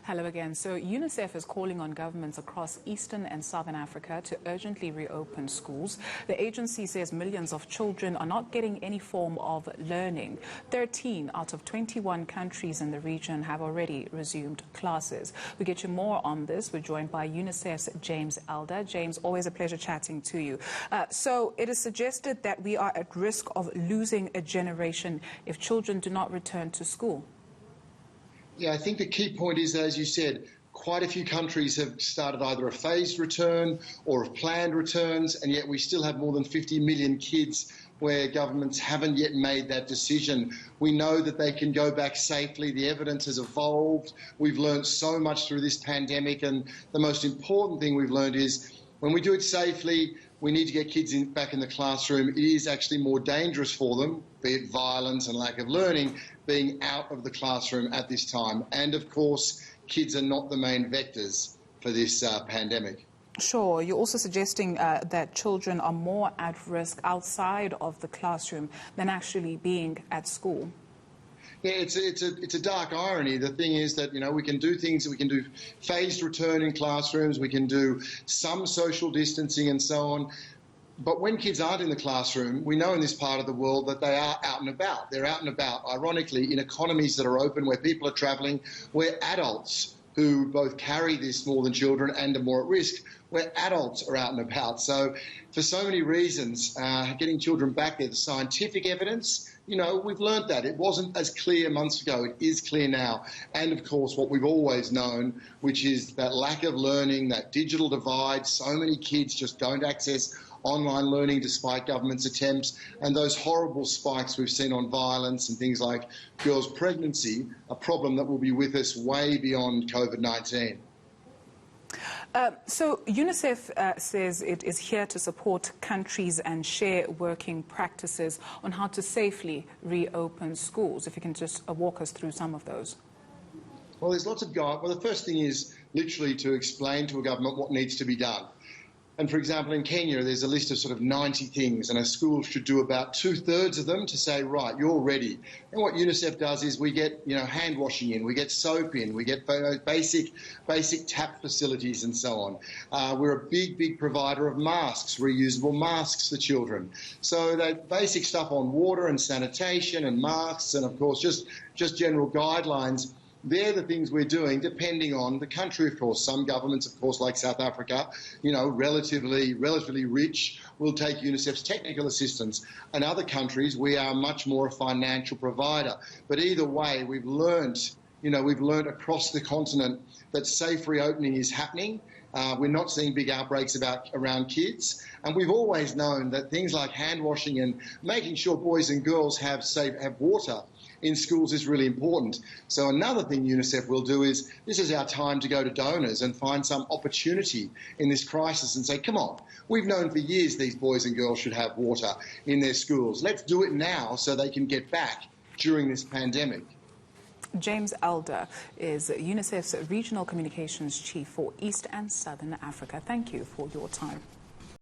Hello again. So Unicef is calling on governments across Eastern and Southern Africa to urgently reopen schools. The agency says millions of children are not getting any form of learning. 13 out of 21 countries in the region have already resumed classes. We get you more on this. We're joined by Unicef's James Elder. James, always a pleasure chatting to you. So it is suggested that we are at risk of losing a generation if children do not return to school. Yeah, I think the key point is, as you said, quite a few countries have started either a phased return or have planned returns, and yet we still have more than 50 million kids where governments haven't yet made that decision. We know that they can go back safely. The evidence has evolved. We've learned so much through this pandemic, and the most important thing we've learned is when we do it safely, we need to get kids back in the classroom. It is actually more dangerous for them, be it violence and lack of learning, being out of the classroom at this time. And of course, kids are not the main vectors for this pandemic. Sure. You're also suggesting that children are more at risk outside of the classroom than actually being at school. Yeah, it's a dark irony. The thing is that, we can do things, we can do phased return in classrooms, we can do some social distancing and so on. But when kids aren't in the classroom, we know in this part of the world that they are out and about. They're out and about, ironically, in economies that are open, where people are travelling, where adults who both carry this more than children and are more at risk, where adults are out and about. So for so many reasons, getting children back there, the scientific evidence, we've learned that. It wasn't as clear months ago. It is clear now. And, of course, what we've always known, which is that lack of learning, that digital divide. So many kids just don't access online learning despite government's attempts, and those horrible spikes we've seen on violence and things like girls' pregnancy, a problem that will be with us way beyond COVID-19. So UNICEF says it is here to support countries and share working practices on how to safely reopen schools. If you can just walk us through some of those. Well, there's lots of guidance. Well, the first thing is literally to explain to a government what needs to be done. And, for example, in Kenya, there's a list of sort of 90 things, and a school should do about 2/3 of them to say, right, you're ready. And what UNICEF does is we get, hand washing in, we get soap in, we get basic tap facilities and so on. We're a big provider of masks, reusable masks for children. So that basic stuff on water and sanitation and masks and, of course, just general guidelines. They're the things we're doing, depending on the country, of course. Some governments, of course, like South Africa, relatively rich, will take UNICEF's technical assistance. In other countries, we are much more a financial provider. But either way, we've learnt across the continent that safe reopening is happening. We're not seeing big outbreaks around kids. And we've always known that things like hand washing and making sure boys and girls have water in schools is really important. So another thing UNICEF will do is, this is our time to go to donors and find some opportunity in this crisis and say, come on, we've known for years these boys and girls should have water in their schools. Let's do it now so they can get back during this pandemic. James Elder is UNICEF's Regional Communications Chief for East and Southern Africa. Thank you for your time.